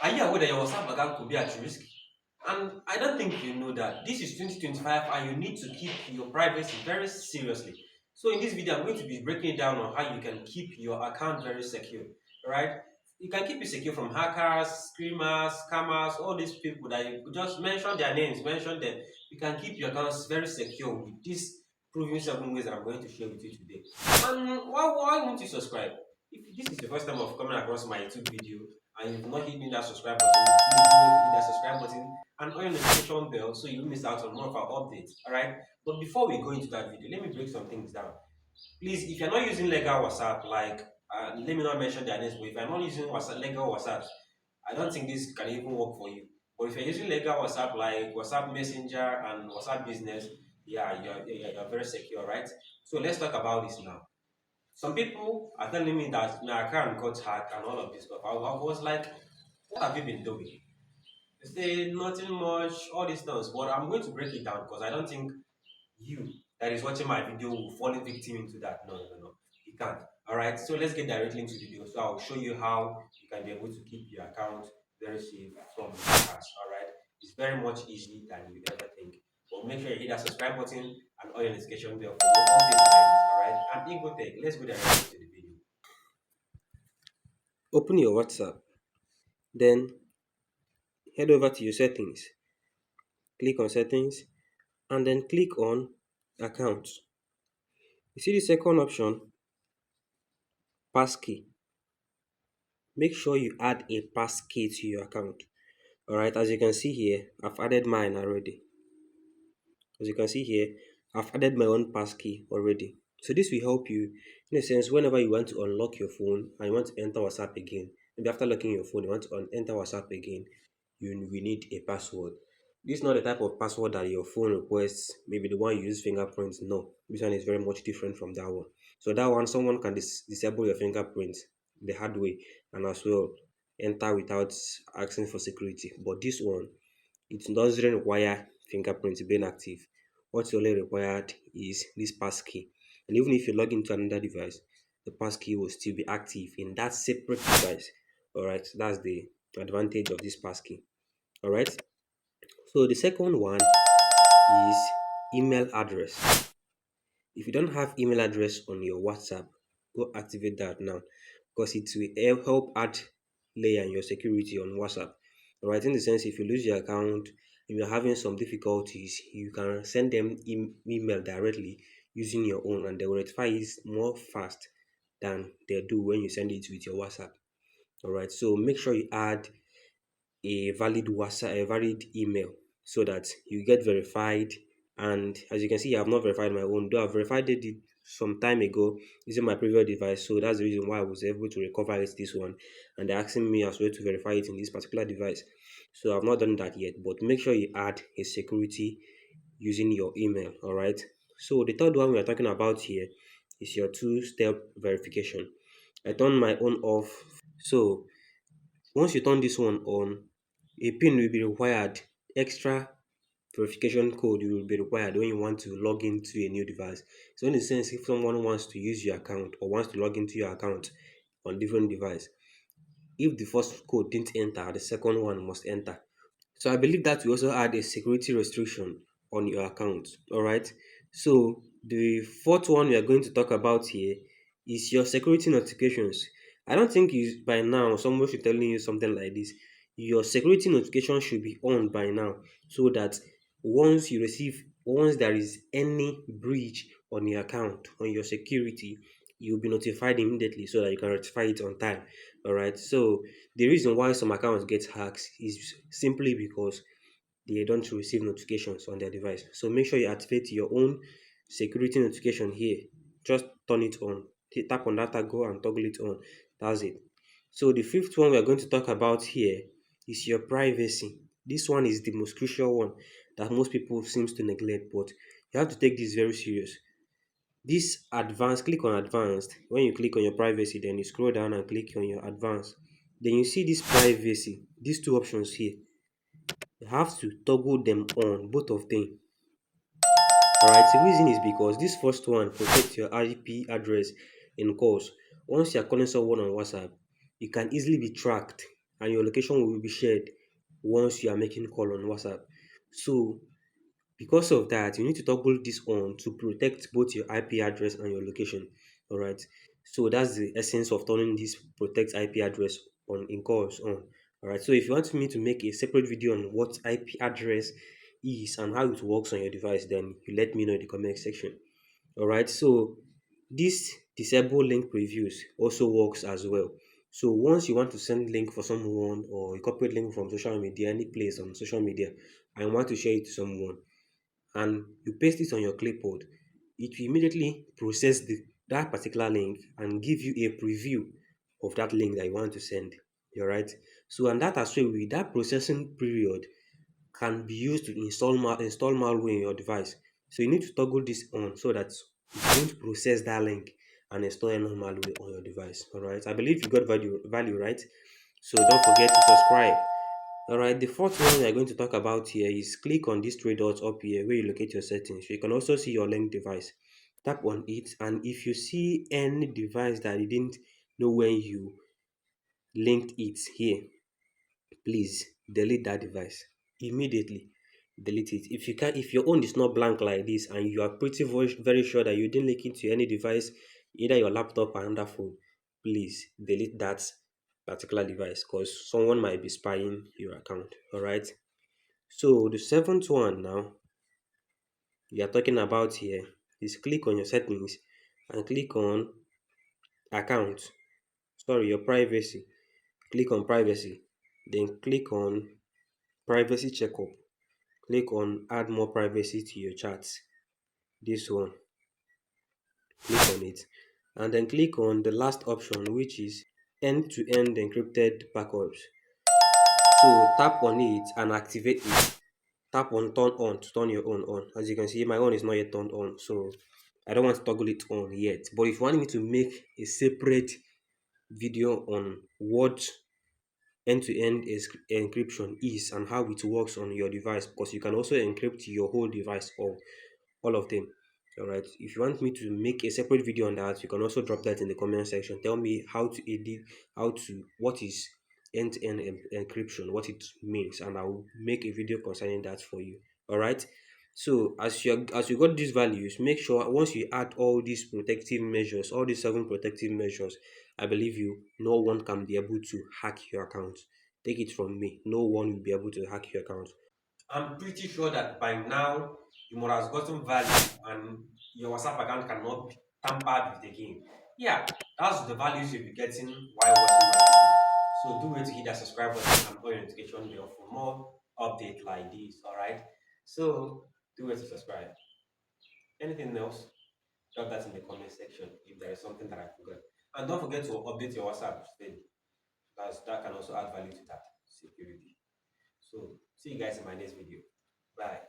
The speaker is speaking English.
Are you aware that your WhatsApp account could be at risk? And I don't think you know that this is 2025 and you need to keep your privacy very seriously. So in this video, I'm going to be breaking it down on how you can keep your account very secure. Alright? You can keep it secure from hackers, screamers, scammers, all these people that you just mention their names, mention them. You can keep your accounts very secure with these proven 7 ways that I'm going to share with you today. And why won't you subscribe? If this is the first time of coming across my YouTube video and you've not hit that subscribe button, please do it to hit that subscribe button and on your notification bell so you don't miss out on more of our updates. Alright. But before we go into that video, let me break some things down. Please, if you're not using legal WhatsApp, like let me not mention their names, but if you're not using legal WhatsApp, I don't think this can even work for you. But if you're using legal WhatsApp like WhatsApp Messenger and WhatsApp Business, yeah, you're very secure, right? So let's talk about this now. Some people are telling me that my account got hacked and all of this stuff. I was like, what have you been doing? They say nothing much, all this stuff. But I'm going to break it down because I don't think you that is watching my video will fall victim into that. No. You can't. Alright, so let's get directly into the video. So I'll show you how you can be able to keep your account very safe from hackers. Alright. It's very much easy than you ever think. But make sure you hit that subscribe button and on your notification bell for more updates like this. Alright. I'm Igotech. Let's go directly into the video. Open your WhatsApp, then head over to your settings, click on settings, and then click on accounts. You see the second option, passkey. Make sure you add a passkey to your account. Alright, as you can see here, I've added mine already. As you can see here, I've added my own passkey already. So this will help you in a sense whenever you want to unlock your phone and you want to enter WhatsApp again. Maybe after locking your phone, you want to enter WhatsApp again, you will need a password. This is not the type of password that your phone requests, maybe the one you use fingerprints. No, this one is very much different from that one. So that one, someone can disable your fingerprints the hard way and as well enter without asking for security. But this one, it doesn't require fingerprints being active. What's only required is this passkey. And even if you log into another device, the passkey will still be active in that separate device. Alright, that's the advantage of this passkey. Alright, so the second one is email address. If you don't have email address on your WhatsApp, go activate that now because it will help add layer in your security on WhatsApp. Alright, in the sense if you lose your account, if you're having some difficulties, you can send them email directly using your own and they will rectify it more fast than they do when you send it with your WhatsApp. Alright, so make sure you add a valid WhatsApp, a valid email so that you get verified. And as you can see, I have not verified my own, though I verified it some time ago using my previous device. So that's the reason why I was able to recover it this one. And they're asking me as well to verify it in this particular device. So I've not done that yet, but make sure you add a security using your email. All right. So the third one we are talking about here is your two-step verification. I turn my own off. So once you turn this one on, a PIN will be required. Extra verification code will be required when you want to log into a new device. So in a sense, if someone wants to use your account or wants to log into your account on different device, if the first code didn't enter, the second one must enter. So I believe that we also add a security restriction on your account. All right. So the fourth one we are going to talk about here is your security notifications. I don't think is by now someone should telling you something like this. Your security notification should be on by now so that once there is any breach on your account, on your security, you'll be notified immediately so that you can rectify it on time. All right. So the reason why some accounts get hacked is simply because they don't receive notifications on their device. So make sure you activate your own security notification here. Just turn it on. Tap on that toggle and toggle it on. That's it. So the fifth one we are going to talk about here is your privacy. This one is the most crucial one that most people seems to neglect, but you have to take this very serious. This advanced, click on advanced. When you click on your privacy, then you scroll down and click on your advanced. Then you see this privacy, these two options here. You have to toggle them on, both of them. Alright, the reason is because this first one protects your IP address in calls. Once you're calling someone on WhatsApp, you can easily be tracked and your location will be shared once you are making call on WhatsApp. So because of that, you need to toggle this on to protect both your IP address and your location. All right. So that's the essence of turning this protect IP address on in calls on. All right. So if you want me to make a separate video on what IP address is and how it works on your device, then you let me know in the comment section. All right. So this disable link previews also works as well. So once you want to send link for someone or a corporate link from social media, any place on social media, and want to share it to someone, and you paste it on your clipboard, it will immediately process that particular link and give you a preview of that link that you want to send. You're right. So and that as well with that processing period can be used to install malware in your device. So you need to toggle this on so that it won't process that link and install any malware on your device. All right. I believe you got value, right? So don't forget to subscribe. All right. The fourth one we are going to talk about here is click on these three dots up here where you locate your settings. You can also see your linked device. Tap on it, and if you see any device that you didn't know when you linked it here, please delete that device immediately. Delete it. If you can, if your own is not blank like this and you are pretty very sure that you didn't link it to any device, either your laptop or another phone, please delete that particular device because someone might be spying your account. All right. So the seventh one now we are talking about here is click on your settings and click on account. Sorry, your privacy. Click on privacy. Then click on privacy checkup. Click on add more privacy to your chats. This one, click on it. And then click on the last option, which is end-to-end encrypted backups. So tap on it and activate it. Tap on turn on to turn your own on. As you can see, my own is not yet turned on, so I don't want to toggle it on yet. But if you want me to make a separate video on what end-to-end encryption is and how it works on your device, because you can also encrypt your whole device or all of them. All right. If you want me to make a separate video on that, you can also drop that in the comment section. Tell me how to edit, what is end-to-end encryption, what it means, and I will make a video concerning that for you. All right. So as you got these values, make sure once you add all these protective measures, all these seven protective measures, I believe you, no one can be able to hack your account. Take it from me, no one will be able to hack your account. I'm pretty sure that by now you must have gotten value and your WhatsApp account cannot be tampered with again. Yeah, that's the values you'll be getting while watching my video. So do wait to hit that subscribe button and put your notification bell for more updates like this. Alright. So do wait to subscribe. Anything else? Drop that in the comment section if there is something that I forgot. And don't forget to update your WhatsApp still. That can also add value to that security. So see you guys in my next video. Bye.